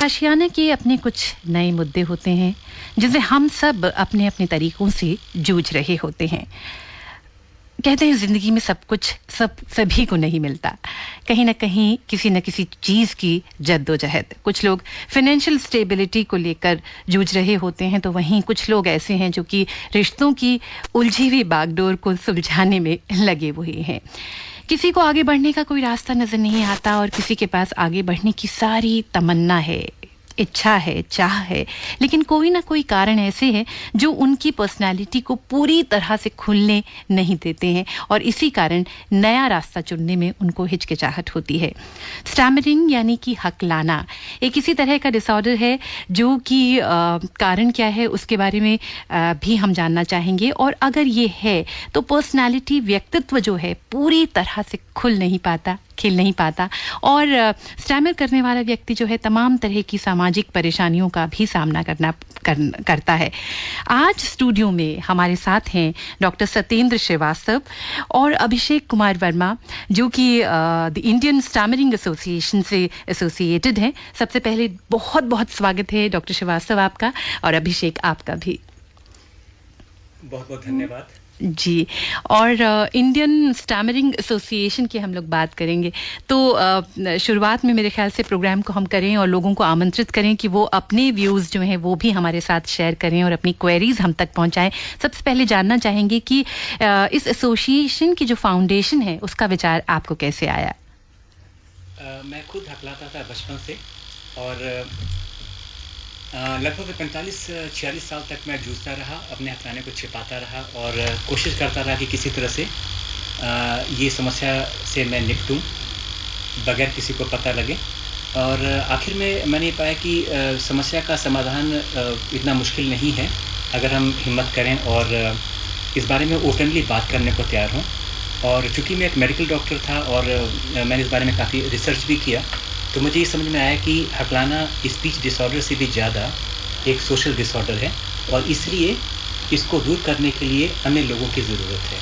आशियाना के अपने कुछ नए मुद्दे होते हैं जिनसे हम सब अपने अपने तरीकों से जूझ रहे होते हैं। कहते हैं जिंदगी में सब कुछ सभी को नहीं मिलता, कहीं ना कहीं किसी न किसी चीज की जद्दोजहद। कुछ लोग फाइनेंशियल स्टेबिलिटी को लेकर जूझ रहे होते हैं, तो वहीं कुछ लोग ऐसे हैं जो कि रिश्तों की उलझी हुई बागडोर को सुलझाने में लगे हुए हैं। किसी को आगे बढ़ने का कोई रास्ता नजर नहीं आता और किसी के पास आगे बढ़ने की सारी तमन्ना है, इच्छा है, चाह है, लेकिन कोई ना कोई कारण ऐसे है जो उनकी पर्सनालिटी को पूरी तरह से खुलने नहीं देते हैं और इसी कारण नया रास्ता चुनने में उनको हिचकिचाहट होती है। स्टैमरिंग यानी कि हकलाना एक इसी तरह का डिसऑर्डर है जो कि कारण क्या है उसके बारे में भी हम जानना चाहेंगे। और अगर ये है तो पर्सनालिटी, व्यक्तित्व जो है पूरी तरह से खुल नहीं पाता, खिल नहीं पाता और स्टैमर करने वाला व्यक्ति जो है तमाम तरह की सामाजिक परेशानियों का भी सामना करता है। आज स्टूडियो में हमारे साथ हैं डॉक्टर सत्येंद्र श्रीवास्तव और अभिषेक कुमार वर्मा जो कि द इंडियन स्टैमरिंग एसोसिएशन से एसोसिएटेड हैं। सबसे पहले बहुत बहुत स्वागत है डॉक्टर श्रीवास्तव आपका और अभिषेक आपका भी। बहुत बहुत धन्यवाद जी। और इंडियन स्टैमरिंग एसोसिएशन की हम लोग बात करेंगे तो शुरुआत में मेरे ख्याल से प्रोग्राम को हम करें और लोगों को आमंत्रित करें कि वो अपने व्यूज़ जो हैं वो भी हमारे साथ शेयर करें और अपनी क्वेरीज हम तक पहुंचाएं। सबसे पहले जानना चाहेंगे कि इस एसोसिएशन की जो फाउंडेशन है उसका विचार आपको कैसे आया? मैं खुद हकलाता था बचपन से और लगभग 45-46 साल तक मैं जूझता रहा, अपने हकलाने को छिपाता रहा और कोशिश करता रहा कि किसी तरह से ये समस्या से मैं निपटूं बगैर किसी को पता लगे। और आखिर में मैंने पाया कि समस्या का समाधान इतना मुश्किल नहीं है अगर हम हिम्मत करें और इस बारे में ओपनली बात करने को तैयार हों। और चूँकि मैं एक मेडिकल डॉक्टर था और मैंने इस बारे में काफ़ी रिसर्च भी किया, तो मुझे ये समझ में आया कि हकलाना स्पीच डिसऑर्डर से भी ज़्यादा एक सोशल डिसऑर्डर है और इसलिए इसको दूर करने के लिए अन्य लोगों की ज़रूरत है।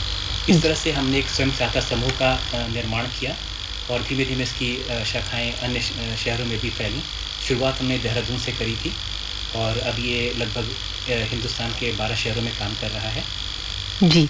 इस तरह से हमने एक स्वयं सहायता समूह का निर्माण किया और धीमे धीमे इसकी शाखाएं अन्य शहरों में भी फैली। शुरुआत हमने देहरादून से करी थी और अब ये लगभग हिंदुस्तान के 12 शहरों में काम कर रहा है। जी,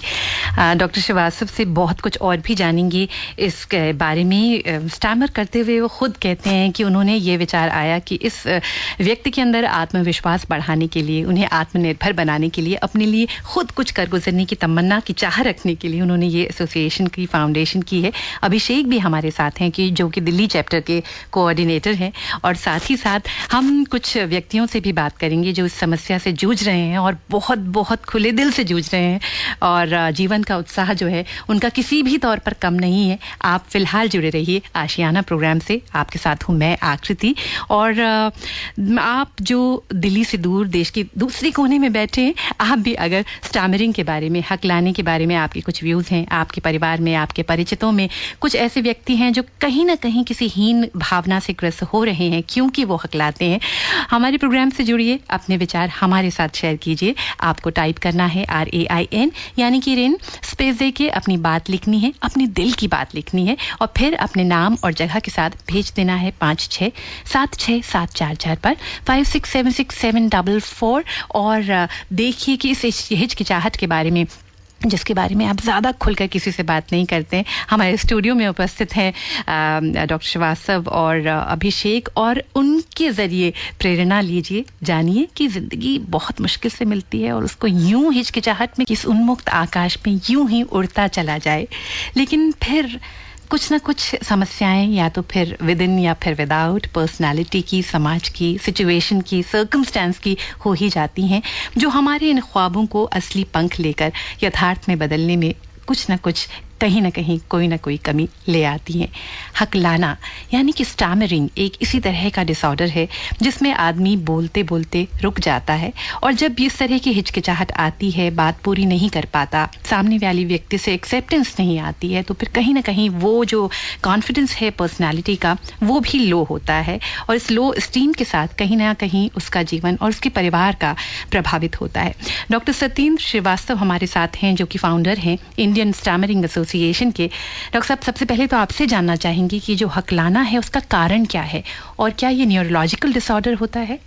डॉक्टर श्रीवास्तव से बहुत कुछ और भी जानेंगे इस बारे में। स्टैमर करते हुए वो खुद कहते हैं कि उन्होंने ये विचार आया कि इस व्यक्ति के अंदर आत्मविश्वास बढ़ाने के लिए, उन्हें आत्मनिर्भर बनाने के लिए, अपने लिए खुद कुछ कर गुजरने की तमन्ना की चाह रखने के लिए उन्होंने ये एसोसिएशन की फाउंडेशन की है। अभिषेक भी हमारे साथ हैं कि जो कि दिल्ली चैप्टर के कोऑर्डिनेटर हैं और साथ ही साथ हम कुछ व्यक्तियों से भी बात करेंगे जो इस समस्या से जूझ रहे हैं और बहुत बहुत खुले दिल से जूझ रहे हैं और जीवन का उत्साह जो है उनका किसी भी तौर पर कम नहीं है। आप फिलहाल जुड़े रहिए आशियाना प्रोग्राम से। आपके साथ हूं मैं आकृति और आप जो दिल्ली से दूर देश के दूसरे कोने में बैठे हैं, आप भी अगर स्टैमरिंग के बारे में, हकलाने के बारे में आपके कुछ व्यूज़ हैं, आपके परिवार में, आपके परिचितों में कुछ ऐसे व्यक्ति हैं जो कहीं ना कहीं किसी हीन भावना से ग्रस्त हो रहे हैं क्योंकि वो हकलाते हैं, हमारे प्रोग्राम से जुड़िए, अपने विचार हमारे साथ शेयर कीजिए। आपको टाइप करना है RAIN यानी कि रिन स्पेस दे के अपनी बात लिखनी है, अपने दिल की बात लिखनी है और फिर अपने नाम और जगह के साथ भेज देना है 56764744 पर 56767744। और देखिए कि इस हिचकिचाहट के बारे में जिसके बारे में आप ज़्यादा खुलकर किसी से बात नहीं करते, हमारे स्टूडियो में उपस्थित हैं डॉक्टर श्रीवास्तव और अभिषेक और उनके ज़रिए प्रेरणा लीजिए, जानिए कि ज़िंदगी बहुत मुश्किल से मिलती है और उसको यूं हिचकिचाहट में किस उन्मुक्त आकाश में यूं ही उड़ता चला जाए, लेकिन फिर कुछ ना कुछ समस्याएं या तो फिर विद इन या फिर विदाउट पर्सनालिटी की, समाज की, सिचुएशन की, सर्कमस्टेंस की हो ही जाती हैं जो हमारे इन ख्वाबों को असली पंख लेकर यथार्थ में बदलने में कुछ ना कुछ, कहीं ना कहीं कोई ना कोई कमी ले आती हैं। हकलाना यानी कि स्टैमरिंग एक इसी तरह का डिसऑर्डर है जिसमें आदमी बोलते बोलते रुक जाता है और जब इस तरह की हिचकिचाहट आती है, बात पूरी नहीं कर पाता, सामने वाली व्यक्ति से एक्सेप्टेंस नहीं आती है, तो फिर कहीं ना कहीं वो जो कॉन्फिडेंस है पर्सनालिटी का वो भी लो होता है और इस लो स्टीम के साथ कहीं ना कहीं उसका जीवन और उसके परिवार का प्रभावित होता है। डॉक्टर सत्येंद्र श्रीवास्तव हमारे साथ हैं जो कि फाउंडर हैं इंडियन स्टैमरिंग एसोसिएशन एसोसिएशन के। डॉक्टर साहब, सबसे पहले तो आपसे जानना चाहेंगे कि जो हकलाना है उसका कारण क्या है और क्या ये न्यूरोलॉजिकल डिसऑर्डर होता है?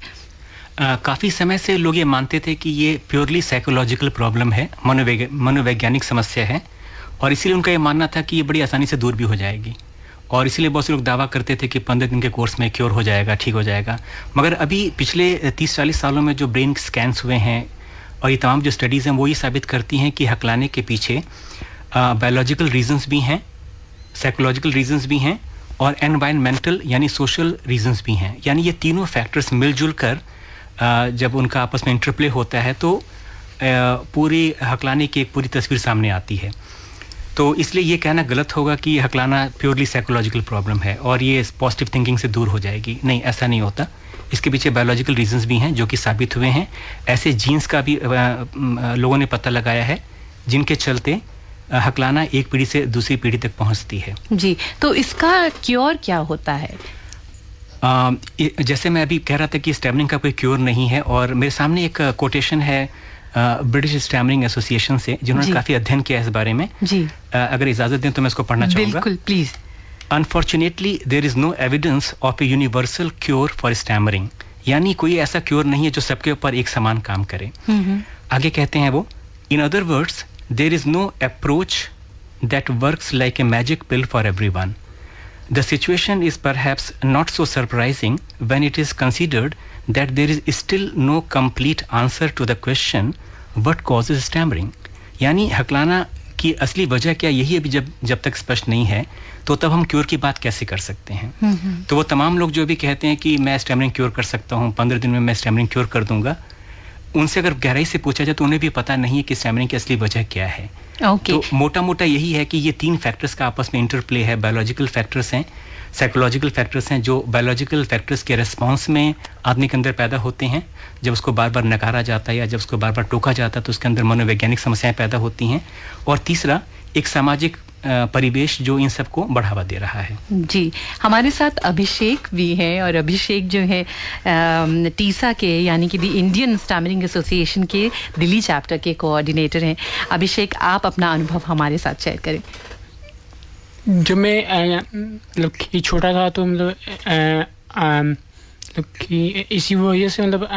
काफ़ी समय से लोग ये मानते थे कि ये प्योरली साइकोलॉजिकल प्रॉब्लम है, मनोवैज्ञानिक समस्या है, और इसीलिए उनका ये मानना था कि ये बड़ी आसानी से दूर भी हो जाएगी, और इसीलिए बहुत से लोग दावा करते थे कि 15 दिन के कोर्स में क्योर हो जाएगा, ठीक हो जाएगा। मगर अभी पिछले 30-40 सालों में जो ब्रेन स्कैन्स हुए हैं और ये तमाम जो स्टडीज़ हैं वो ये साबित करती हैं कि हकलाने के पीछे बायोलॉजिकल रीजंस भी हैं, साइकोलॉजिकल रीजंस भी हैं और एनवायरमेंटल यानी सोशल रीजंस भी हैं। यानी ये तीनों फैक्टर्स मिलजुल कर जब उनका आपस में इंटरप्ले होता है तो पूरी हकलाने की एक पूरी तस्वीर सामने आती है। तो इसलिए ये कहना गलत होगा कि हकलाना प्योरली साइकोलॉजिकल प्रॉब्लम है और ये पॉजिटिव थिंकिंग से दूर हो जाएगी। नहीं, ऐसा नहीं होता। इसके पीछे बायोलॉजिकल रीजंस भी हैं जो कि साबित हुए हैं। ऐसे जीन्स का भी लोगों ने पता लगाया है जिनके चलते हकलाना एक पीढ़ी से दूसरी पीढ़ी तक पहुंचती है। जी, तो इसका क्योर क्या होता है? जैसे मैं अभी कह रहा था कि स्टैमरिंग का कोई क्योर नहीं है, और मेरे सामने एक कोटेशन है ब्रिटिश स्टैमरिंग एसोसिएशन से, जिन्होंने काफी अध्ययन किया है इस बारे में। जी, अगर इजाजत दें तो मैं इसको पढ़ना चाहूंगा। बिल्कुल, please. Unfortunately there is no evidence of a universal cure for stammering, यानी कोई ऐसा क्योर नहीं है जो सबके ऊपर एक समान काम करे। आगे कहते हैं वो, in other words there is no approach that works like a magic pill for everyone. The situation is perhaps not so surprising when it is considered that there is still no complete answer to the question what causes stammering. यानी हकलाना की असली वजह क्या, यही अभी जब तक स्पष्ट नहीं है, तो तब हम क्योर की बात कैसे कर सकते हैं। तो वो तमाम लोग जो भी कहते हैं कि मैं स्टैमरिंग क्योर कर सकता हूँ, 15 दिन में मैं स्टैमरिंग क्योर कर दूंगा, उनसे अगर गहराई से पूछा जाए तो उन्हें भी पता नहीं है कि स्टैमरिंग की असली वजह क्या है। तो मोटा मोटा यही है कि ये तीन फैक्टर्स का आपस में इंटरप्ले है। बायोलॉजिकल फैक्टर्स हैं, साइकोलॉजिकल फैक्टर्स हैं, जो बायोलॉजिकल फैक्टर्स के रिस्पॉन्स में आदमी के अंदर पैदा होते हैं। जब उसको बार बार नकारा जाता है या जब उसको बार बार टोका जाता है तो उसके अंदर मनोवैज्ञानिक समस्याएं पैदा होती हैं। और तीसरा, एक सामाजिक परिवेश जो इन सबको बढ़ावा दे रहा है। जी, हमारे साथ अभिषेक भी हैं, और अभिषेक जो है टीसा के यानी कि दी इंडियन स्टैमरिंग एसोसिएशन के दिल्ली चैप्टर के कोऑर्डिनेटर हैं। अभिषेक, आप अपना अनुभव हमारे साथ शेयर करें। जब मैं मतलब कि छोटा था तो मतलब कि इसी वजह से मतलब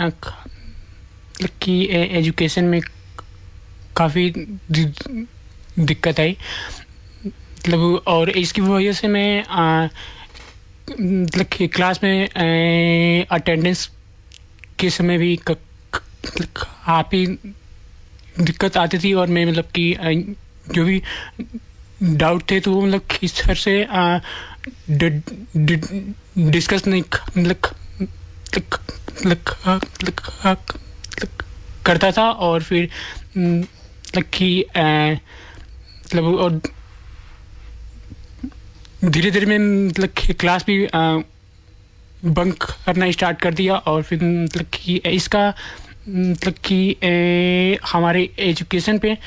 कि एजुकेशन में काफ़ी दिक्कत आई, मतलब, और इसकी वजह से मैं मतलब कि क्लास में अटेंडेंस के समय भी काफ़ी दिक्कत आती थी, और मैं मतलब कि जो भी डाउट थे तो वो मतलब कि सर से डिस्कस नहीं करता था, और फिर मतलब कि मतलब और धीरे धीरे मैं मतलब कि क्लास भी बंक करना स्टार्ट कर दिया, और फिर मतलब कि इसका मतलब कि हमारे एजुकेशन पे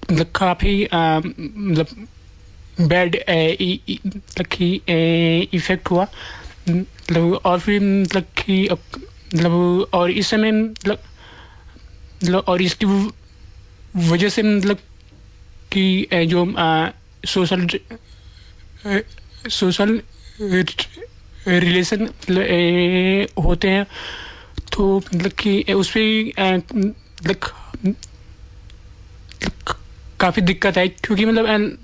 मतलब काफ़ी मतलब बैड मतलब कि इफेक्ट हुआ, मतलब, और फिर मतलब कि मतलब, और इस समय मतलब और इसकी वजह से मतलब कि जो सोशल रिलेशन होते हैं तो मतलब कि उस पर मतलब काफ़ी दिक्कत आई, क्योंकि मतलब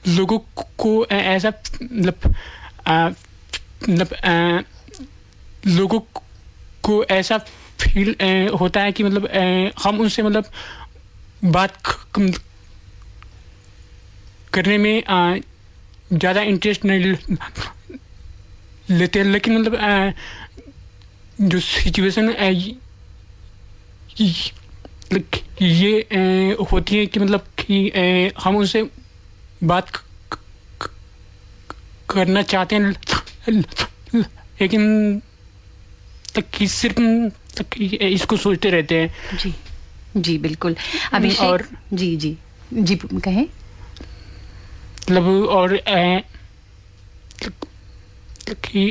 लोगों को ऐसा मतलब लोगों को ऐसा फील होता है कि मतलब हम उनसे मतलब बात करने में ज़्यादा इंटरेस्ट नहीं लेते हैं, लेकिन मतलब जो सिचुएशन ये होती है कि मतलब कि हम उनसे बात करना चाहते हैं, लेकिन तक कि सिर्फ तक इसको सोचते रहते हैं। जी जी, बिल्कुल। अभिषेक, और जी जी जी कहें। मतलब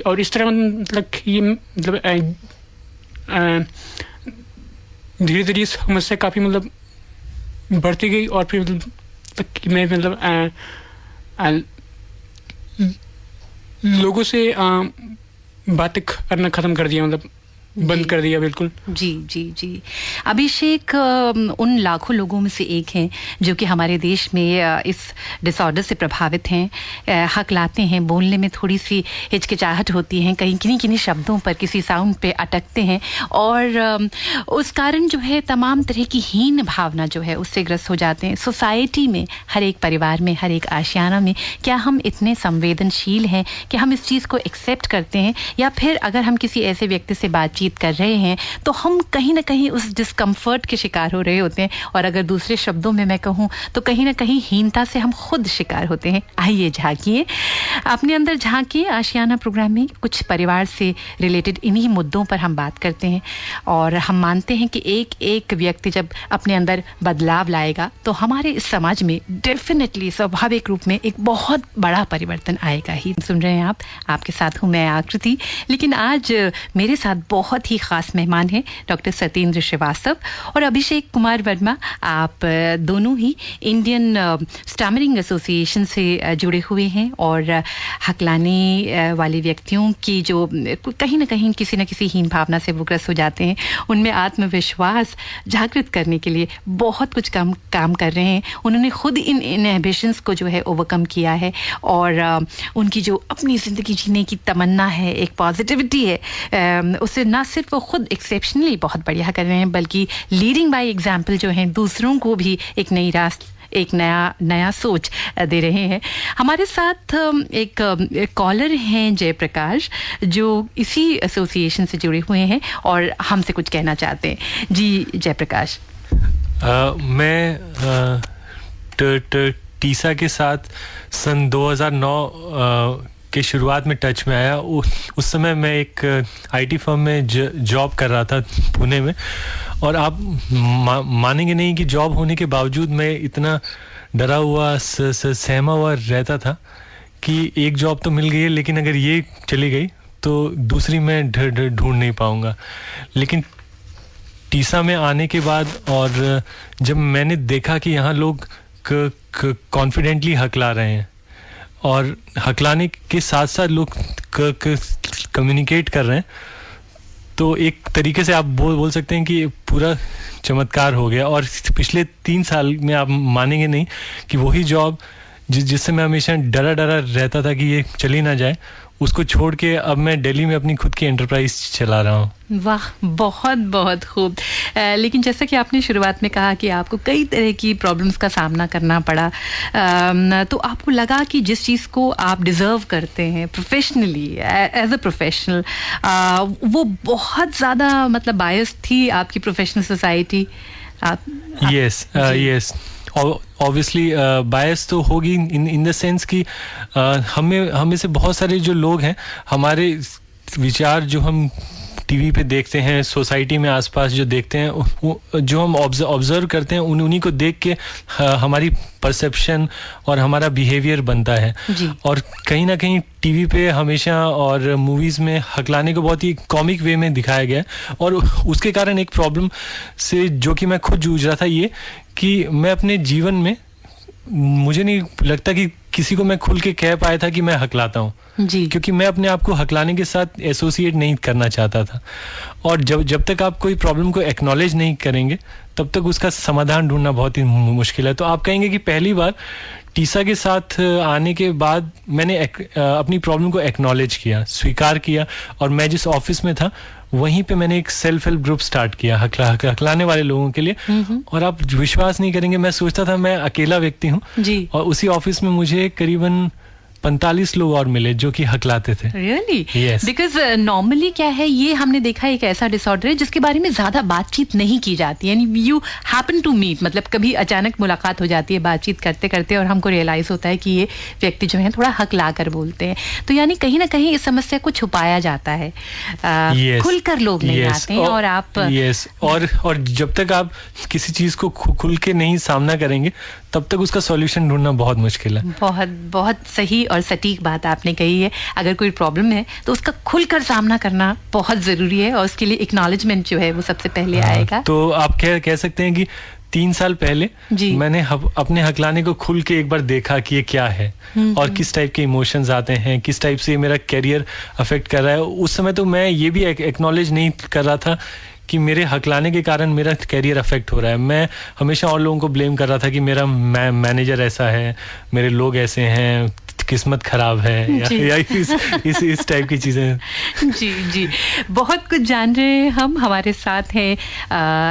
और इस तरह मतलब कि मतलब धीरे धीरे समस्या काफ़ी मतलब बढ़ती गई, और फिर कि मैं मतलब लोगों से बातें करना खत्म कर दिया, मतलब बंद कर दिया बिल्कुल। जी जी जी। अभिषेक उन लाखों लोगों में से एक हैं जो कि हमारे देश में इस डिसऑर्डर से प्रभावित हैं, हकलाते हैं, बोलने में थोड़ी सी हिचकिचाहट होती है, कहीं किन्हीं किन्हीं शब्दों पर, किसी साउंड पे अटकते हैं और उस कारण जो है तमाम तरह की हीन भावना जो है उससे ग्रस्त हो जाते हैं। सोसाइटी में, हर एक परिवार में, हर एक आशियाना में क्या हम इतने संवेदनशील हैं कि हम इस चीज़ को एक्सेप्ट करते हैं, या फिर अगर हम किसी ऐसे व्यक्ति से बातचीत कर रहे हैं तो हम कहीं ना कहीं उस डिस्कम्फर्ट के शिकार हो रहे होते हैं, और अगर दूसरे शब्दों में मैं कहूं तो कहीं ना कहीं हीनता से हम खुद शिकार होते हैं। आइए झांकिए, अपने अंदर झांकिए। आशियाना प्रोग्राम में कुछ परिवार से रिलेटेड इन्हीं मुद्दों पर हम बात करते हैं और हम मानते हैं कि एक एक व्यक्ति जब अपने अंदर बदलाव लाएगा तो हमारे इस समाज में डेफिनेटली स्वाभाविक रूप में एक बहुत बड़ा परिवर्तन आएगा ही। सुन रहे हैं आप, आपके साथ हूं मैं आकृति, लेकिन आज मेरे साथ बहुत ही खास मेहमान हैं डॉक्टर सत्येंद्र श्रीवास्तव और अभिषेक कुमार वर्मा। आप दोनों ही इंडियन स्टैमरिंग एसोसिएशन से जुड़े हुए हैं और हकलाने वाले व्यक्तियों की जो कहीं ना कहीं किसी न किसी हीन भावना से वो ग्रस्त हो जाते हैं, उनमें आत्मविश्वास जागृत करने के लिए बहुत कुछ काम कर रहे हैं। उन्होंने खुद इन इनहिबिशंस को जो है ओवरकम किया है और उनकी जो अपनी ज़िंदगी जीने की तमन्ना है, एक पॉजिटिविटी है, उससे ना सिर्फ वो खुद एक्सेप्शनली बहुत बढ़िया कर रहे हैं बल्कि लीडिंग बाय एग्जाम्पल जो है दूसरों को भी एक नई रास्ता, एक नया सोच दे रहे हैं। हमारे साथ एक कॉलर हैं जयप्रकाश, जो इसी एसोसिएशन से जुड़े हुए हैं और हमसे कुछ कहना चाहते हैं। जी जयप्रकाश। मैं टीसा के साथ सन 2009 के शुरुआत में टच में आया। उस समय मैं एक आईटी फर्म में जॉब कर रहा था पुणे में, और आप मानेंगे नहीं कि जॉब होने के बावजूद मैं इतना डरा हुआ, सहमा हुआ रहता था कि एक जॉब तो मिल गई है, लेकिन अगर ये चली गई तो दूसरी मैं ढूंढ नहीं पाऊंगा। लेकिन टीसा में आने के बाद और जब मैंने देखा कि यहाँ लोग कॉन्फिडेंटली हकला रहे हैं और हकलाने के साथ साथ लोग कम्युनिकेट कर रहे हैं, तो एक तरीके से आप बोल सकते हैं कि पूरा चमत्कार हो गया। और पिछले 3 साल में आप मानेंगे नहीं कि वही जॉब जिससे मैं हमेशा डरा रहता था कि ये चली ना जाए, उसको छोड़ के अब मैं दिल्ली में अपनी खुद की एंटरप्राइज चला रहा हूँ। वाह, बहुत बहुत खूब। लेकिन जैसा कि आपने शुरुआत में कहा कि आपको कई तरह की प्रॉब्लम्स का सामना करना पड़ा, तो आपको लगा कि जिस चीज़ को आप डिज़र्व करते हैं प्रोफेशनली, एज अ प्रोफेशनल, वो बहुत ज़्यादा मतलब बायस थी आपकी प्रोफेशनल सोसाइटी। यस ऑब्वियसली बायस तो होगी इन द सेंस कि हमें से बहुत सारे जो लोग हैं, हमारे विचार जो हम टीवी पे देखते हैं, सोसाइटी में आसपास जो देखते हैं, जो हम ऑब्जर्व करते हैं, उन्हीं को देख के हमारी परसेप्शन और हमारा बिहेवियर बनता है। और कहीं ना कहीं टीवी पे हमेशा और मूवीज में हकलाने को बहुत ही कॉमिक वे में दिखाया गया है, और उसके कारण एक प्रॉब्लम से जो कि मैं खुद जूझ रहा था, ये कि मैं अपने जीवन में, मुझे नहीं लगता कि किसी को मैं खुल के कह पाया था कि मैं हकलाता हूँ, क्योंकि मैं अपने आप को हकलाने के साथ एसोसिएट नहीं करना चाहता था। और जब तक आप कोई प्रॉब्लम को एक्नॉलेज नहीं करेंगे तब तक उसका समाधान ढूंढना बहुत ही मुश्किल है। तो आप कहेंगे कि पहली बार टीसा के साथ आने के बाद मैंने अपनी प्रॉब्लम को एक्नॉलेज किया, स्वीकार किया, और मैं जिस ऑफिस में था वहीं पे मैंने एक सेल्फ हेल्प ग्रुप स्टार्ट किया हकलाने वाले लोगों के लिए। और आप विश्वास नहीं करेंगे, मैं सोचता था मैं अकेला व्यक्ति हूँ, और उसी ऑफिस में मुझे करीबन 45 लोग और मिले जो कि हकलाते थे। रियली? यस। बिकॉज नॉर्मली क्या है, ये हमने देखा एक ऐसा डिसऑर्डर है जिसके बारे में ज्यादा बातचीत नहीं की जाती, यानी यू हैपन टू मीट, मतलब कभी अचानक मुलाकात हो जाती है बातचीत करते करते और हमको रियलाइज होता है कि ये व्यक्ति जो है थोड़ा हकला कर बोलते हैं। तो यानी कहीं ना कहीं इस समस्या को छुपाया जाता है, खुलकर लोग नहीं आते हैं। और आप और जब तक आप किसी चीज को खुल के नहीं सामना करेंगे तब तक उसका सॉल्यूशन ढूंढना बहुत मुश्किल है। बहुत बहुत सही और सटीक बात आपने कही है। अगर कोई प्रॉब्लम है तो उसका खुलकर सामना करना बहुत जरूरी है, और उसके लिए एक्नॉलेजमेंट जो है वो सबसे पहले आएगा। तो आप कह सकते हैं कि 3 साल पहले मैंने अपने हकलाने को खुल के एक बार देखा कि ये क्या है और किस टाइप के इमोशंस आते हैं, किस टाइप से मेरा कैरियर अफेक्ट कर रहा है। उस समय तो मैं ये भी एक्नॉलेज नहीं कर रहा था कि मेरे हकलाने के कारण मेरा कैरियर अफेक्ट हो रहा है। मैं हमेशा और लोगों को ब्लेम कर रहा था कि मेरा मैनेजर ऐसा है, मेरे लोग ऐसे हैं, किस्मत खराब है या इस टाइप की चीजें। जी बहुत कुछ जान रहे हैं हम। हमारे साथ हैं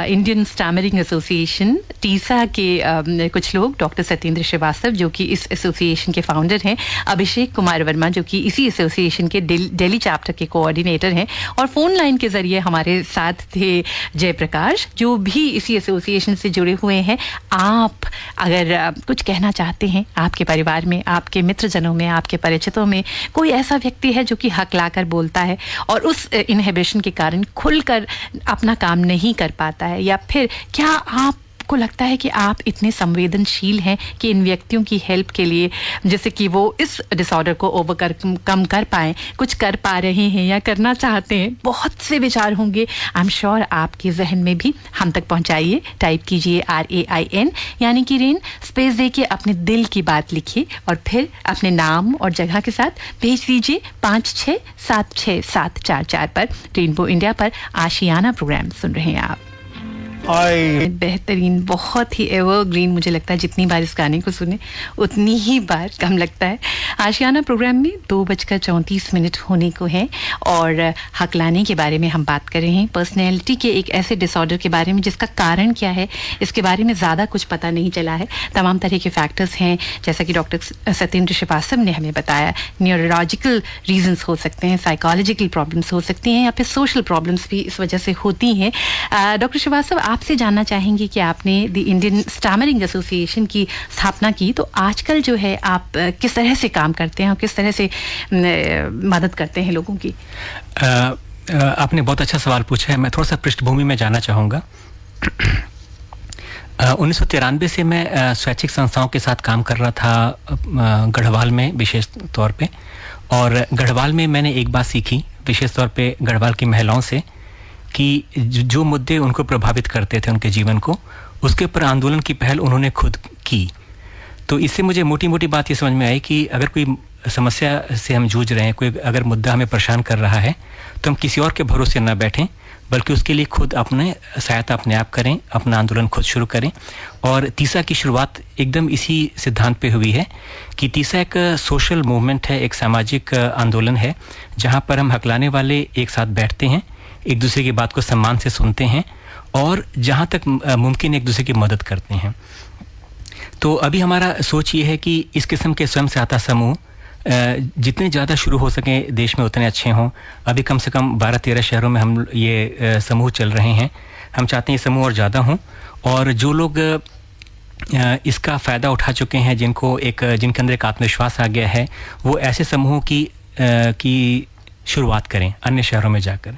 इंडियन स्टैमरिंग एसोसिएशन टीसा के कुछ लोग, डॉक्टर सत्येंद्र श्रीवास्तव जो कि इस एसोसिएशन के फाउंडर हैं, अभिषेक कुमार वर्मा जो कि इसी एसोसिएशन के दिल्ली चैप्टर के कोऑर्डिनेटर हैं, और फोन लाइन के जरिए हमारे साथ थे जयप्रकाश जो भी इसी एसोसिएशन से जुड़े हुए हैं। आप अगर कुछ कहना चाहते हैं, आपके परिवार में, आपके मित्रजनों में, आपके परिचितों में कोई ऐसा व्यक्ति है जो कि हक लाकर बोलता है और उस इनहिबिशन के कारण खुलकर अपना काम नहीं कर पाता है, या फिर क्या आपको लगता है कि आप इतने संवेदनशील हैं कि इन व्यक्तियों की हेल्प के लिए, जैसे कि वो इस डिसऑर्डर को ओवरकम कर पाएं, कुछ कर पा रहे हैं या करना चाहते हैं? बहुत से विचार होंगे, आई एम श्योर आपके जहन में भी। हम तक पहुंचाइए, टाइप कीजिए RAIN यानी कि रेन, स्पेस देके अपने दिल की बात लिखिए और फिर अपने नाम और जगह के साथ भेज दीजिए 56764744 पर। रेनबो इंडिया पर आशियाना प्रोग्राम सुन रहे हैं आप। बेहतरीन, बहुत ही एवरग्रीन। मुझे लगता है जितनी बार इस गाने को सुने उतनी ही बार कम लगता है। आशियाना प्रोग्राम में 2:34 होने को है और हकलाने के बारे में हम बात कर रहे हैं। पर्सनैलिटी के एक ऐसे डिसऑर्डर के बारे में जिसका कारण क्या है इसके बारे में ज़्यादा कुछ पता नहीं चला है। तमाम तरह के फैक्टर्स हैं, जैसा कि डॉक्टर सत्येंद्र श्रीवास्तव ने हमें बताया। न्यूरोलॉजिकल रीजंस हो सकते हैं, साइकोलॉजिकल प्रॉब्लम्स हो सकती हैं, या फिर सोशल प्रॉब्लम्स भी इस वजह से होती हैं। डॉक्टर श्रीवास्तव, आपसे जानना चाहेंगे कि आपने द इंडियन स्टैमरिंग एसोसिएशन की स्थापना की, तो आजकल जो है आप किस तरह से काम करते हैं और किस तरह से मदद करते हैं लोगों की? आपने बहुत अच्छा सवाल पूछा है। मैं थोड़ा सा पृष्ठभूमि में जाना चाहूँगा। 1993 से मैं स्वैच्छिक संस्थाओं के साथ काम कर रहा था गढ़वाल में विशेष तौर पे, और गढ़वाल में मैंने एक बात सीखी विशेष तौर पे गढ़वाल की महिलाओं से कि जो मुद्दे उनको प्रभावित करते थे उनके जीवन को, उसके ऊपर आंदोलन की पहल उन्होंने खुद की। तो इससे मुझे मोटी मोटी बात ये समझ में आई कि अगर कोई समस्या से हम जूझ रहे हैं, कोई अगर मुद्दा हमें परेशान कर रहा है, तो हम किसी और के भरोसे न बैठें, बल्कि उसके लिए खुद अपने सहायता अपने आप करें, अपना आंदोलन खुद शुरू करें। और तीसा की शुरुआत एकदम इसी सिद्धांत पे हुई है कि तीसा एक सोशल मूवमेंट है, एक सामाजिक आंदोलन है, जहाँ पर हम हकलाने वाले एक साथ बैठते हैं, एक दूसरे की बात को सम्मान से सुनते हैं और जहाँ तक मुमकिन एक दूसरे की मदद करते हैं। तो अभी हमारा सोच ये है कि इस किस्म के स्वयं सहायता समूह जितने ज़्यादा शुरू हो सकें देश में उतने अच्छे हों। अभी कम से कम 12-13 शहरों में हम ये समूह चल रहे हैं। हम चाहते हैं ये समूह और ज़्यादा हों, और जो लोग इसका फ़ायदा उठा चुके हैं, जिनके अंदर एक आत्मविश्वास आ गया है, वो ऐसे समूहों की शुरुआत करें अन्य शहरों में जाकर।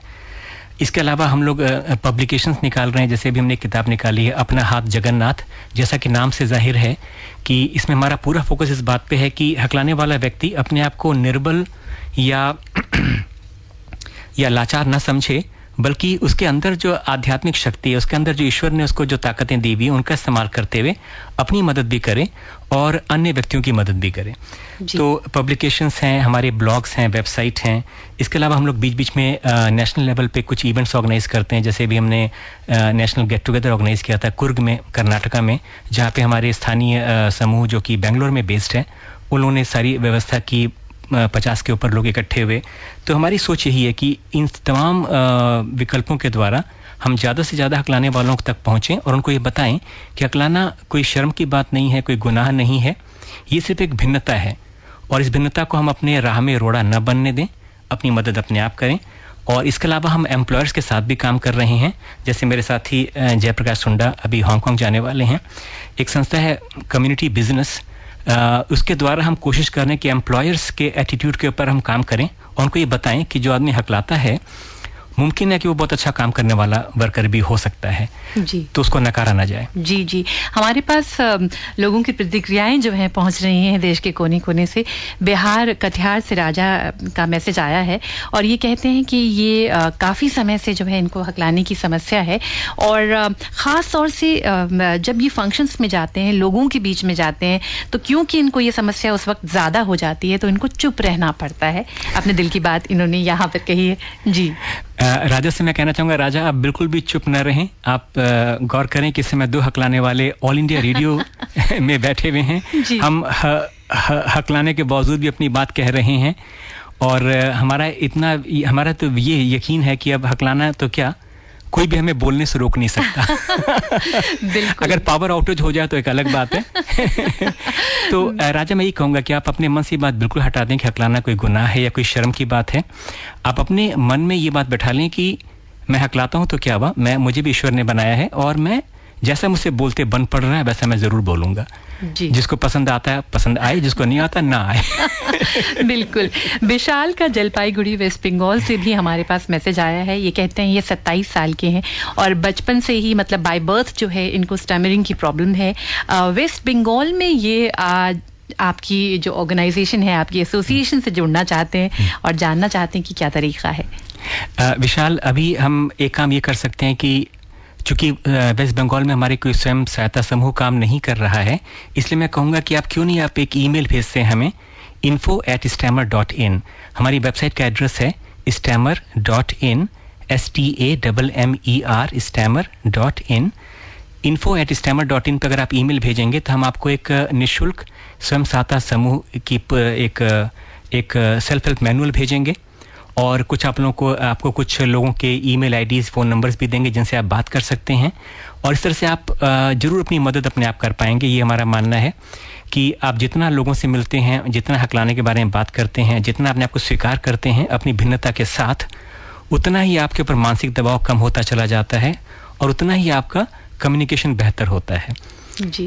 इसके अलावा हम लोग पब्लिकेशंस निकाल रहे हैं। जैसे अभी हमने एक किताब निकाली है, अपना हाथ जगन्नाथ, जैसा कि नाम से जाहिर है कि इसमें हमारा पूरा फोकस इस बात पे है कि हकलाने वाला व्यक्ति अपने आप को निर्बल या लाचार न समझे, बल्कि उसके अंदर जो आध्यात्मिक शक्ति है, उसके अंदर जो ईश्वर ने उसको जो ताकतें दी हुई, उनका इस्तेमाल करते हुए अपनी मदद भी करे और अन्य व्यक्तियों की मदद भी करे। तो पब्लिकेशंस हैं, हमारे ब्लॉग्स हैं, वेबसाइट हैं। इसके अलावा हम लोग बीच बीच में नेशनल लेवल पे कुछ इवेंट्स ऑर्गेनाइज करते हैं। जैसे भी हमने नेशनल गेट टुगेदर ऑर्गेनाइज किया था कुर्ग में, कर्नाटका में, जहाँ पे हमारे स्थानीय समूह जो कि बेंगलोर में बेस्ड है, उन्होंने सारी व्यवस्था की। 50 के ऊपर लोग इकट्ठे हुए। तो हमारी सोच यही है कि इन तमाम विकल्पों के द्वारा हम ज़्यादा से ज़्यादा हकलाने वालों तक पहुँचें और उनको ये बताएं कि हकलाना कोई शर्म की बात नहीं है, कोई गुनाह नहीं है, ये सिर्फ एक भिन्नता है, और इस भिन्नता को हम अपने राह में रोड़ा न बनने दें, अपनी मदद अपने आप करें। और इसके अलावा हम एम्प्लॉयर्स के साथ भी काम कर रहे हैं। जैसे मेरे साथी जयप्रकाश सुंडा अभी हांगकांग जाने वाले हैं। एक संस्था है कम्युनिटी बिजनेस, उसके द्वारा हम कोशिश कर रहे हैं कि एम्प्लॉयर्स के एटीट्यूड के ऊपर हम काम करें और उनको ये बताएं कि जो आदमी हकलाता है मुमकिन है कि वो बहुत अच्छा काम करने वाला वर्कर भी हो सकता है जी, तो उसको नकारा ना जाए। जी जी, हमारे पास लोगों की प्रतिक्रियाएं जो हैं पहुंच रही हैं देश के कोने कोने से। बिहार कटिहार से राजा का मैसेज आया है और ये कहते हैं कि ये काफ़ी समय से जो है इनको हकलाने की समस्या है और ख़ास तौर से जब ये फंक्शंस में जाते हैं, लोगों के बीच में जाते हैं, तो क्योंकि इनको ये समस्या उस वक्त ज़्यादा हो जाती है तो इनको चुप रहना पड़ता है। अपने दिल की बात इन्होंने यहाँ पर कही है। जी राजा से मैं कहना चाहूँगा, राजा आप बिल्कुल भी चुप न रहें। आप गौर करें कि इस समय 2 हकलाने वाले ऑल इंडिया रेडियो में बैठे हुए हैं। हम हकलाने के बावजूद भी अपनी बात कह रहे हैं और हमारा तो ये यकीन है कि अब हकलाना तो क्या, कोई भी हमें बोलने से रोक नहीं सकता। अगर पावर आउटेज हो जाए तो एक अलग बात है। तो राजा मैं ये कहूँगा कि आप अपने मन से ये बात बिल्कुल हटा दें कि हकलाना कोई गुनाह है या कोई शर्म की बात है। आप अपने मन में ये बात बैठा लें कि मैं हकलाता हूँ तो क्या हुआ, मुझे भी ईश्वर ने बनाया है और मैं जैसा मुझसे बोलते बन पड़ रहा है वैसा मैं जरूर बोलूंगा। जिसको पसंद आता है पसंद आए, जिसको नहीं आता ना आए। बिल्कुल। विशाल का जलपाईगुड़ी वेस्ट बंगाल से भी हमारे पास मैसेज आया है। ये कहते हैं ये 27 साल के हैं और बचपन से ही मतलब बाय बर्थ जो है इनको स्टमरिंग की प्रॉब्लम है। वेस्ट बंगाल में ये आपकी जो ऑर्गेनाइजेशन है, आपकी एसोसिएशन से जुड़ना चाहते हैं और जानना चाहते हैं कि क्या तरीका है। विशाल, अभी हम एक काम ये कर सकते हैं कि चूंकि वेस्ट बंगाल में हमारे कोई स्वयं सहायता समूह काम नहीं कर रहा है, इसलिए मैं कहूँगा कि आप क्यों नहीं आप एक ईमेल भेजते हैं हमें info@stammer.in। हमारी वेबसाइट का एड्रेस है stammer.in, STAMMER stammer.in। info@stammer.in पर अगर आप ईमेल भेजेंगे तो हम आपको एक निःशुल्क स्वयं सहायता समूह की एक सेल्फ हेल्प मैनुअल भेजेंगे और कुछ आपको कुछ लोगों के ईमेल आईडीज, फ़ोन नंबर्स भी देंगे जिनसे आप बात कर सकते हैं और इस तरह से आप जरूर अपनी मदद अपने आप कर पाएंगे। ये हमारा मानना है कि आप जितना लोगों से मिलते हैं, जितना हकलाने के बारे में बात करते हैं, जितना अपने आप को स्वीकार करते हैं अपनी भिन्नता के साथ, उतना ही आपके ऊपर मानसिक दबाव कम होता चला जाता है और उतना ही आपका कम्युनिकेशन बेहतर होता है। जी,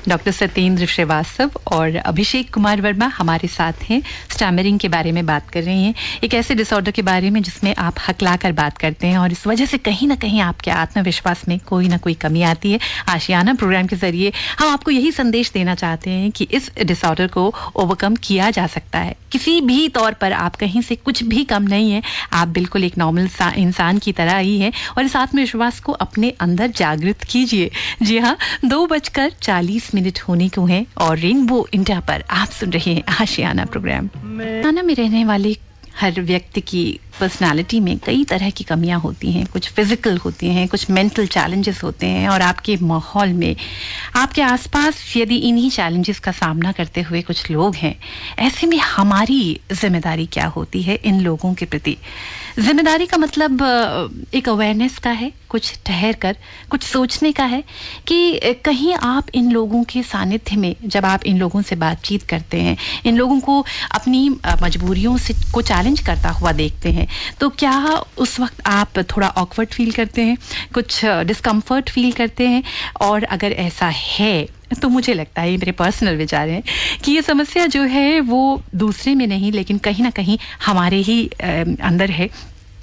डॉक्टर सत्येंद्र श्रीवास्तव और अभिषेक कुमार वर्मा हमारे साथ हैं, स्टैमरिंग के बारे में बात कर रहे हैं, एक ऐसे डिसऑर्डर के बारे में जिसमें आप हकला कर बात करते हैं और इस वजह से कहीं ना कहीं आपके आत्मविश्वास में कोई ना कोई कमी आती है। आशियाना प्रोग्राम के जरिए हम आपको यही संदेश देना चाहते हैं कि इस डिसऑर्डर को ओवरकम किया जा सकता है। किसी भी तौर पर आप कहीं से कुछ भी कम नहीं है, आप बिल्कुल एक नॉर्मल इंसान की तरह ही हैं और इस आत्मविश्वास को अपने अंदर जागृत कीजिए। जी हाँ, 2:40 होने को हैं और रेनबो इंडिया पर आप सुन रहे हैं आशियाना प्रोग्राम। आशियाना में रहने वाले हर व्यक्ति की पर्सनालिटी में कई तरह की कमियां होती हैं, कुछ फिजिकल होती हैं, कुछ मेंटल चैलेंजेस होते हैं और आपके माहौल में, आपके आसपास यदि इन्हीं चैलेंजेस का सामना करते हुए कुछ लोग हैं, ऐसे में हमारी जिम्मेदारी क्या होती है इन लोगों के प्रति? जिम्मेदारी का मतलब एक अवेयरनेस का है, कुछ ठहर कर कुछ सोचने का है कि कहीं आप इन लोगों के सानिध्य में जब आप इन लोगों से बातचीत करते हैं, इन लोगों को अपनी मजबूरियों से को चैलेंज करता हुआ देखते हैं, तो क्या उस वक्त आप थोड़ा ऑकवर्ड फील करते हैं, कुछ डिस्कम्फर्ट फील करते हैं? और अगर ऐसा है तो मुझे लगता है, ये मेरे पर्सनल विचार हैं, कि ये समस्या जो है वो दूसरे में नहीं लेकिन कहीं ना कहीं हमारे ही अंदर है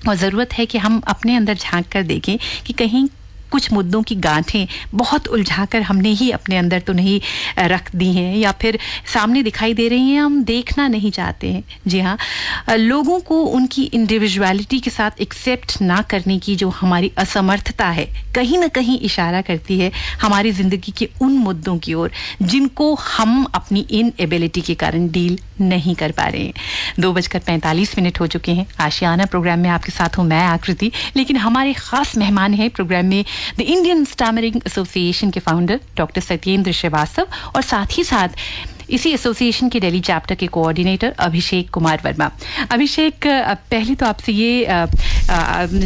और ज़रूरत है कि हम अपने अंदर झांक कर देखें कि कहीं कुछ मुद्दों की गांठें बहुत उलझाकर हमने ही अपने अंदर तो नहीं रख दी हैं या फिर सामने दिखाई दे रही हैं, हम देखना नहीं चाहते हैं। जी हाँ, लोगों को उनकी इंडिविजुअलिटी के साथ एक्सेप्ट ना करने की जो हमारी असमर्थता है कहीं ना कहीं इशारा करती है हमारी ज़िंदगी के उन मुद्दों की ओर जिनको हम अपनी इनएबिलिटी के कारण डील नहीं कर पा रहे हैं। 2:45 हो चुके हैं। आशियाना प्रोग्राम में आपके साथ हूँ मैं आकृति, लेकिन हमारे खास मेहमान हैं प्रोग्राम में द इंडियन स्टैमरिंग एसोसिएशन के फाउंडर डॉक्टर सत्येंद्र श्रीवास्तव और साथ ही साथ इसी एसोसिएशन के दिल्ली चैप्टर के कोऑर्डिनेटर अभिषेक कुमार वर्मा। अभिषेक, पहले तो आपसे ये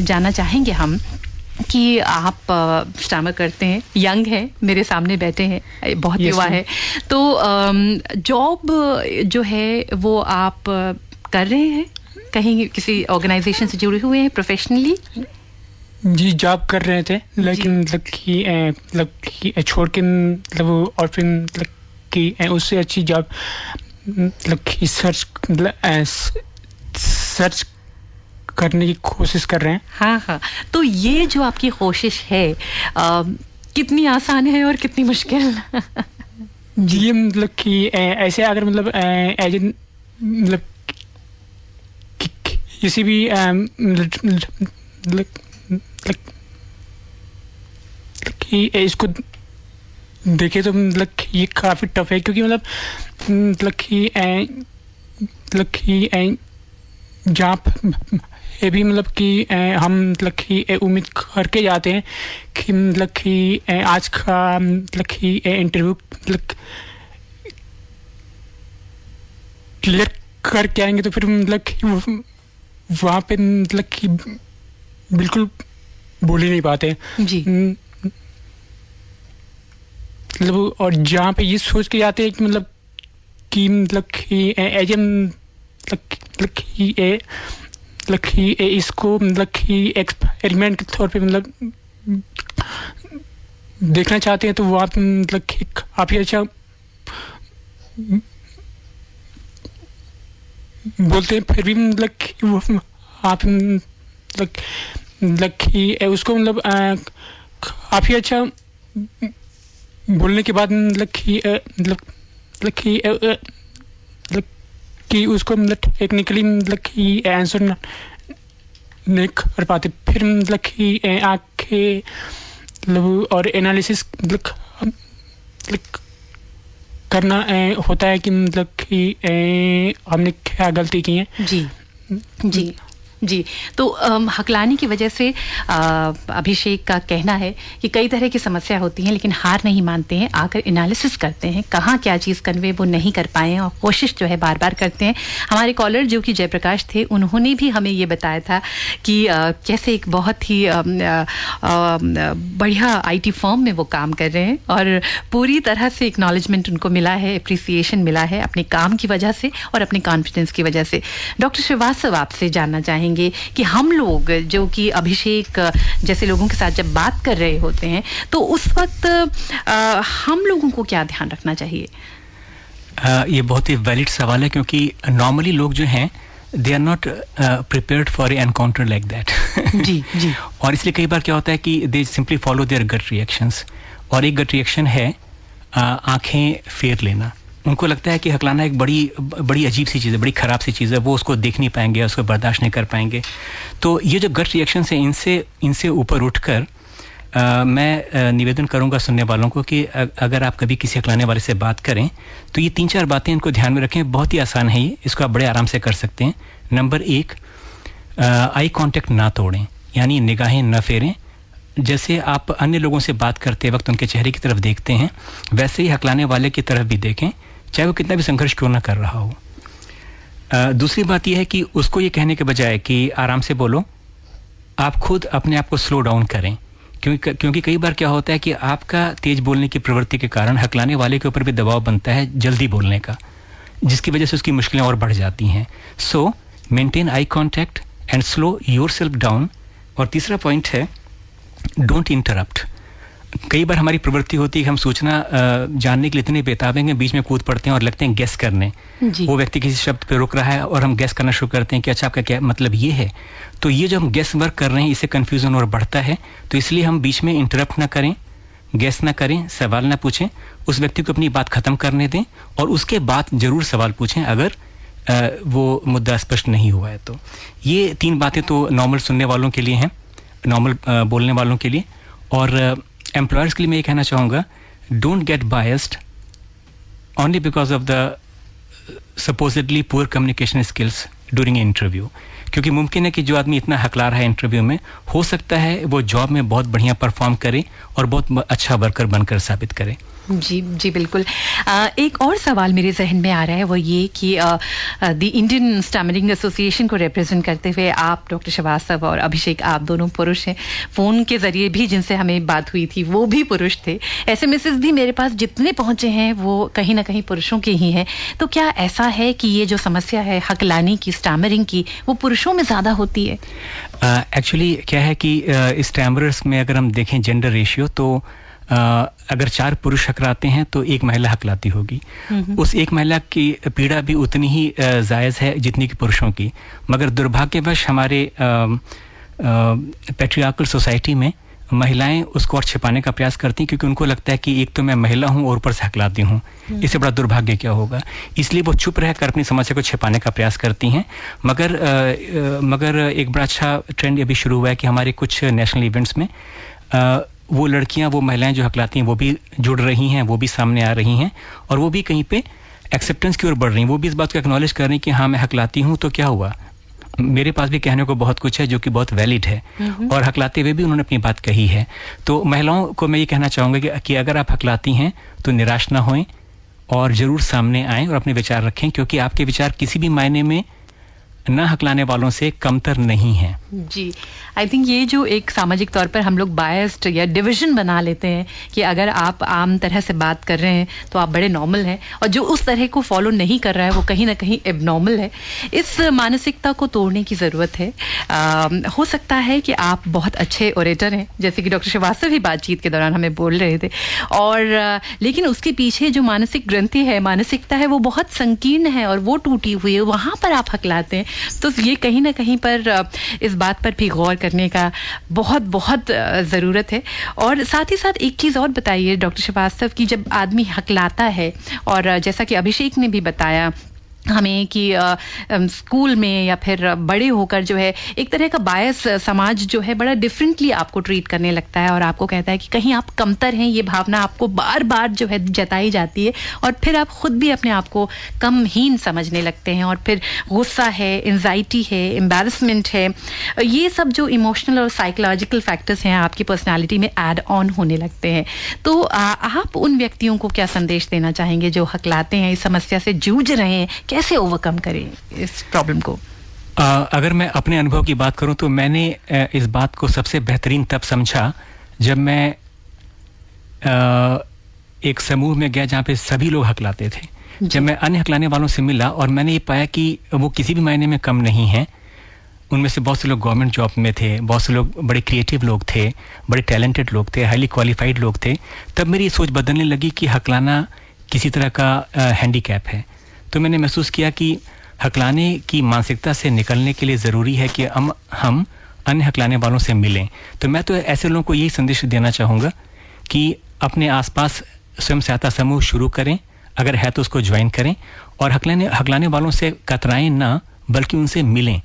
जानना चाहेंगे हम कि आप स्टैमर करते हैं, यंग हैं, मेरे सामने बैठे हैं, बहुत युवा है, तो जॉब जो है वो आप कर रहे हैं, कहीं किसी ऑर्गेनाइजेशन से जुड़े हुए हैं प्रोफेशनली? जी, जॉब कर रहे थे लेकिन छोड़ के और फिर उससे अच्छी जॉब सर्च करने की कोशिश कर रहे हैं। हाँ हाँ, तो ये जो आपकी कोशिश है कितनी आसान है और कितनी मुश्किल? जी मतलब कि ऐसे अगर मतलब एज मतलब किसी भी कि इसको देखे तो मतलब ये काफी टफ है, क्योंकि मतलब कि जहाँ ये भी मतलब कि हम मतलब कि उम्मीद करके जाते हैं कि मतलब कि आज का मतलब कि इंटरव्यू क्लियर करके आएंगे, तो फिर मतलब कि वहाँ पे मतलब कि बिल्कुल बोल ही नहीं पाते जी। मतलब और जहाँ पे ये सोच के जाते हैं कि मतलब कि एज इसको मतलब कि एक्सपेरिमेंट के तौर पे मतलब देखना चाहते हैं, तो वहाँ पे मतलब कि काफी अच्छा बोलते हैं, फिर भी मतलब कि वो आप मतलब कि उसको मतलब काफी अच्छा बोलने के बाद मतलब कि उसको मतलब टेक्निकली मतलब कि आंसर नहीं कर पाते, फिर मतलब कि आके मतलब और एनालिसिस मतलब करना होता है कि मतलब कि हमने क्या गलती की है। जी जी जी। तो हकलानी की वजह से अभिषेक का कहना है कि कई तरह की समस्या होती हैं, लेकिन हार नहीं मानते हैं, आकर एनालिसिस करते हैं, कहाँ क्या चीज़ कन्वे वो नहीं कर पाए और कोशिश जो है बार बार करते हैं। हमारे कॉलर जो कि जयप्रकाश थे, उन्होंने भी हमें ये बताया था कि कैसे एक बहुत ही बढ़िया IT फर्म में वो काम कर रहे हैं और पूरी तरह से एक्नॉलेजमेंट उनको मिला है, एप्रिसिएशन मिला है अपने काम की वजह से और अपने कॉन्फिडेंस की वजह से। डॉक्टर श्रीवास्तव, आपसे जानना चाहेंगे कि हम लोग जो कि अभिषेक जैसे लोगों के साथ जब बात कर रहे होते हैं, तो उस वक्त हम लोगों को क्या ध्यान रखना चाहिए? ये बहुत ही वैलिड सवाल है, क्योंकि नॉर्मली लोग जो हैं they are not prepared for a encounter like that. जी जी। और इसलिए कई बार क्या होता है कि they simply follow their gut reactions, और एक गट रिएक्शन है आंखें फेर लेना। उनको लगता है कि हकलाना एक बड़ी अजीब सी चीज़ है, बड़ी ख़राब सी चीज़ है, वो उसको देख नहीं पाएंगे, उसको बर्दाश्त नहीं कर पाएंगे। तो ये जो गट रिएक्शन है, इनसे ऊपर उठकर मैं निवेदन करूंगा सुनने वालों को कि अगर आप कभी किसी हकलाने वाले से बात करें तो ये 3-4 बातें इनको ध्यान में रखें। बहुत ही आसान है ये, इसको आप बड़े आराम से कर सकते हैं। नंबर 1, आई कॉन्टेक्ट ना तोड़ें, यानी निगाहें न फेरें। जैसे आप अन्य लोगों से बात करते वक्त उनके चेहरे की तरफ देखते हैं, वैसे ही हकलाने वाले की तरफ भी देखें, चाहे वो कितना भी संघर्ष क्यों ना कर रहा हो। दूसरी बात यह है कि उसको ये कहने के बजाय कि आराम से बोलो, आप खुद अपने आप को स्लो डाउन करें, क्योंकि कई बार क्या होता है कि आपका तेज बोलने की प्रवृत्ति के कारण हकलाने वाले के ऊपर भी दबाव बनता है जल्दी बोलने का, जिसकी वजह से उसकी मुश्किलें और बढ़ जाती हैं। सो maintain eye contact and slow yourself down. और तीसरा पॉइंट है डोंट इंटरप्ट। कई बार हमारी प्रवृत्ति होती है कि हम सूचना जानने के लिए इतने बेताब हैं, बीच में कूद पड़ते हैं और लगते हैं गैस करने। वो व्यक्ति किसी शब्द पे रुक रहा है और हम गैस करना शुरू करते हैं कि अच्छा आपका क्या मतलब ये है। तो ये जो हम गैस वर्क कर रहे हैं, इससे कंफ्यूजन और बढ़ता है। तो इसलिए हम बीच में इंटरप्ट ना करें, गैस ना करें, सवाल ना पूछें, उस व्यक्ति को अपनी बात खत्म करने दें और उसके बाद जरूर सवाल पूछें अगर वो मुद्दा स्पष्ट नहीं हुआ है। तो ये 3 बातें तो नॉर्मल सुनने वालों के लिए हैं, नॉर्मल बोलने वालों के लिए। और एम्प्लॉयर्स के लिए मैं ये कहना चाहूँगा, don't get biased only because of the supposedly poor communication skills during interview. क्योंकि मुमकिन है कि जो आदमी इतना हकला रहा है इंटरव्यू में, हो सकता है वो जॉब में बहुत बढ़िया परफॉर्म करे और बहुत अच्छा वर्कर बनकर साबित करे। जी जी बिल्कुल। एक और सवाल मेरे जहन में आ रहा है, वो ये कि द इंडियन स्टैमरिंग एसोसिएशन को रिप्रेजेंट करते हुए आप डॉक्टर श्रीवास्तव और अभिषेक, आप दोनों पुरुष हैं। फ़ोन के ज़रिए भी जिनसे हमें बात हुई थी वो भी पुरुष थे, SMS भी मेरे पास जितने पहुँचे हैं वो कहीं ना कहीं पुरुषों के ही हैं। तो क्या ऐसा है कि ये जो समस्या है हकलानी की, स्टैमरिंग की, वो पुरुषों में ज़्यादा होती है? एक्चुअली क्या है कि स्टैमरर्स में अगर हम देखें जेंडर रेशियो, तो अगर 4 पुरुष हकलाते हैं तो एक महिला हकलाती होगी। उस एक महिला की पीड़ा भी उतनी ही जायज़ है जितनी कि पुरुषों की, मगर दुर्भाग्यवश हमारे पैट्रियार्कल सोसाइटी में महिलाएं उसको और छिपाने का प्रयास करती हैं, क्योंकि उनको लगता है कि एक तो मैं महिला हूं और ऊपर से हकलाती हूं, इससे बड़ा दुर्भाग्य क्या होगा। इसलिए वो चुप रहकर अपनी समस्या को छिपाने का प्रयास करती हैं। मगर एक बड़ा अच्छा ट्रेंड अभी शुरू हुआ है कि हमारे कुछ नेशनल इवेंट्स में वो लड़कियां, वो महिलाएं जो हकलाती हैं वो भी जुड़ रही हैं, वो भी सामने आ रही हैं, और वो भी कहीं पे एक्सेप्टेंस की ओर बढ़ रही हैं। वो भी इस बात को एक्नॉलेज कर रही हैं कि हाँ मैं हकलाती हूं तो क्या हुआ, मेरे पास भी कहने को बहुत कुछ है जो कि बहुत वैलिड है, और हकलाते हुए भी उन्होंने अपनी बात कही है। तो महिलाओं को मैं ये कहना चाहूँगा कि अगर आप हकलाती हैं तो निराश ना होएं और ज़रूर सामने आएं और अपने विचार रखें, क्योंकि आपके विचार किसी भी मायने में ना हकलाने वालों से कमतर नहीं है। जी, आई थिंक ये जो एक सामाजिक तौर पर हम लोग बायस्ड या डिविजन बना लेते हैं कि अगर आप आम तरह से बात कर रहे हैं तो आप बड़े नॉर्मल हैं, और जो उस तरह को फॉलो नहीं कर रहा है वो कहीं ना कहीं एबनॉर्मल है। इस मानसिकता को तोड़ने की ज़रूरत है। हो सकता है कि आप बहुत अच्छे ओरेटर हैं, जैसे कि डॉक्टर श्रीवास्तव ही बातचीत के दौरान हमें बोल रहे थे, और लेकिन उसके पीछे जो मानसिक ग्रंथि है, मानसिकता है, वो बहुत संकीर्ण है और वो टूटी हुई है, वहाँ पर आप हकलाते हैं। तो ये कहीं ना कहीं पर इस बात पर भी गौर करने का बहुत बहुत ज़रूरत है। और साथ ही साथ एक चीज़ और बताइए डॉक्टर श्रीवास्तव की, जब आदमी हकलाता है, और जैसा कि अभिषेक ने भी बताया हमें कि स्कूल में या फिर बड़े होकर जो है एक तरह का बायस समाज जो है बड़ा डिफरेंटली आपको ट्रीट करने लगता है और आपको कहता है कि कहीं आप कमतर हैं, ये भावना आपको बार बार जो है जताई जाती है, और फिर आप खुद भी अपने आप को कमहीन समझने लगते हैं, और फिर गुस्सा है, एंजाइटी है, एम्बैरसमेंट है, ये सब जो इमोशनल और साइकोलॉजिकल फैक्टर्स हैं आपकी पर्सनालिटी में ऐड ऑन होने लगते हैं। तो आप उन व्यक्तियों को क्या संदेश देना चाहेंगे जो हकलाते हैं, इस समस्या से जूझ रहे हैं, कैसे ओवरकम करें इस प्रॉब्लम को? अगर मैं अपने अनुभव की बात करूं तो मैंने इस बात को सबसे बेहतरीन तब समझा जब मैं एक समूह में गया जहां पे सभी लोग हकलाते थे। जब मैं अन्य हकलाने वालों से मिला और मैंने ये पाया कि वो किसी भी मायने में कम नहीं हैं। उनमें से बहुत से लोग गवर्नमेंट जॉब में थे, बहुत से लोग बड़े क्रिएटिव लोग थे, बड़े टैलेंटेड लोग थे, हाईली क्वालिफाइड लोग थे। तब मेरी सोच बदलने लगी कि हकलाना किसी तरह का हैंडीकैप है। तो मैंने महसूस किया कि हकलाने की मानसिकता से निकलने के लिए ज़रूरी है कि हम अन्य हकलाने वालों से मिलें। तो मैं तो ऐसे लोगों को यही संदेश देना चाहूँगा कि अपने आसपास स्वयं सहायता समूह शुरू करें, अगर है तो उसको ज्वाइन करें, और हकलाने वालों से कतराएं ना, बल्कि उनसे मिलें।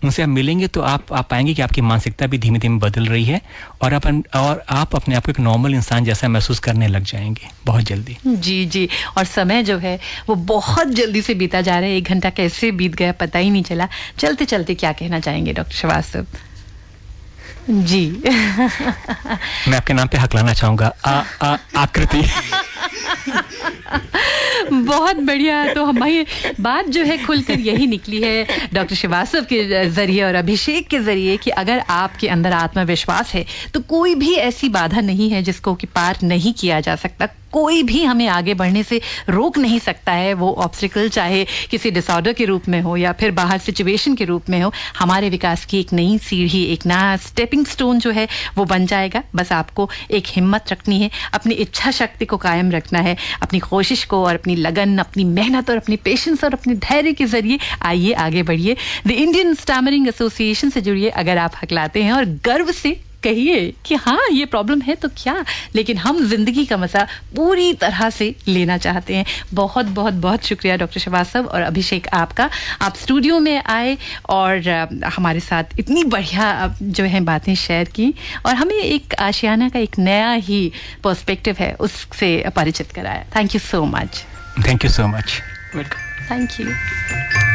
उनसे आप मिलेंगे तो आप पाएंगे कि आपकी मानसिकता भी धीमे धीमे बदल रही है, और आप अपने आप को एक नॉर्मल इंसान जैसा महसूस करने लग जाएंगे बहुत जल्दी। जी जी, और समय जो है वो बहुत जल्दी से बीता जा रहा है। 1 घंटा कैसे बीत गया पता ही नहीं चला। चलते चलते क्या कहना चाहेंगे डॉक्टर श्रीवास्तव जी? मैं आपके नाम पे हकलाना चाहूंगा, आकृति। बहुत बढ़िया। तो हमारी बात जो है खुलकर यही निकली है डॉक्टर श्रीवास्तव के जरिए और अभिषेक के जरिए कि अगर आपके अंदर आत्मविश्वास है तो कोई भी ऐसी बाधा नहीं है जिसको कि पार नहीं किया जा सकता। कोई भी हमें आगे बढ़ने से रोक नहीं सकता है। वो ऑब्स्टिकल चाहे किसी डिसऑर्डर के रूप में हो या फिर बाहर सिचुएशन के रूप में हो, हमारे विकास की एक नई सीढ़ी, एक नया स्टेपिंग स्टोन जो है वो बन जाएगा। बस आपको एक हिम्मत रखनी है, अपनी इच्छा शक्ति को कायम रखना है, अपनी कोशिश को और अपनी लगन, अपनी मेहनत और अपनी पेशेंस और अपने धैर्य के जरिए आइए आगे बढ़िए। द इंडियन स्टैमरिंग एसोसिएशन से जुड़िए अगर आप हकलाते हैं, और गर्व से कहिए कि हाँ ये प्रॉब्लम है तो क्या, लेकिन हम जिंदगी का मजा पूरी तरह से लेना चाहते हैं। बहुत बहुत बहुत शुक्रिया डॉक्टर श्रीवास्तव और अभिषेक आपका, आप स्टूडियो में आए और हमारे साथ इतनी बढ़िया जो है बातें शेयर की और हमें एक आशियाना का एक नया ही पर्सपेक्टिव है उससे परिचित कराया। Thank you so much. Thank you so much. Welcome. Thank you.